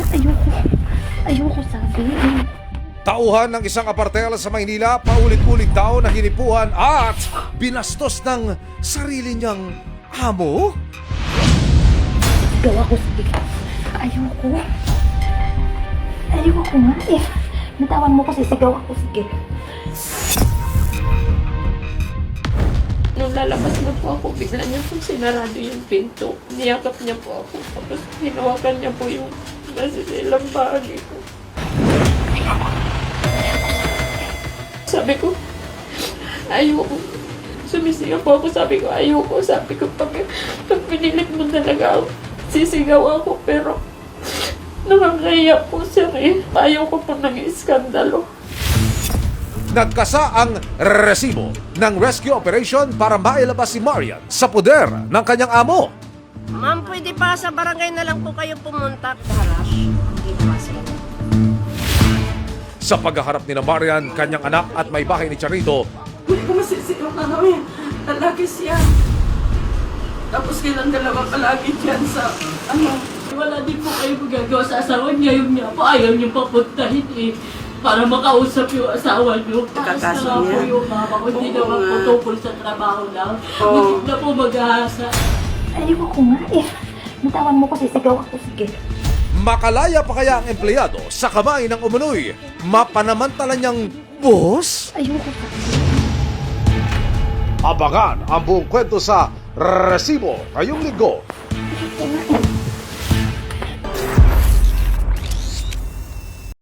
Ayoko. Ayoko sabi. Tauhan ng isang apartel sa Maynila, paulit-ulit daw na hinipuhan at binastos ng sarili niyang amo? Sigaw ako, sige. Ayoko. Ayoko nga eh. Natawan mo ko, sisigaw ako, sige. Nung lalabas na po ako, bigla niya po sinarado yung pinto. Niyakap niya po ako. Tapos hinawakan niya po yung nasilang bahagi ko. Sabi ko, ayoko. Sumisigaw po ako, sabi ko, ayoko. Sabi ko, pag pinilit mo talaga ako, sisigaw ako. Pero nakakaya po sir eh. Ayoko po nang iskandalo. Nagkasa ang resibo ng rescue operation para mailabas si Marian sa poder ng kanyang amo. Ma'am, pwede pa sa barangay na lang po kayo pumunta. Harap. Hindi pa sir. Sa paghaharap ni na Marian, kanyang anak at may bahay ni Charito, Hindi ko masisi yung namin. Lalaki siya. Tapos kailang dalawa palagi dyan sa Wala din po kayo magagawa sa asawa niya. Yung niya po ayaw niyo papuntahin eh. Para makausap yung asawa niyo. Taas na nga po yung mama ko. Hindi naman po tungkol sa trabaho lang. Hindi na po mag-ahasa. Ayoko nga eh. Natawan mo ko, sisigaw ako, sige. makalaya pa kaya ang empleyado sa kamay ng umunoy mapanamantala niyang boss? Ayoko sabi. Abangan ang buong kwento sa Resibo ngayong linggo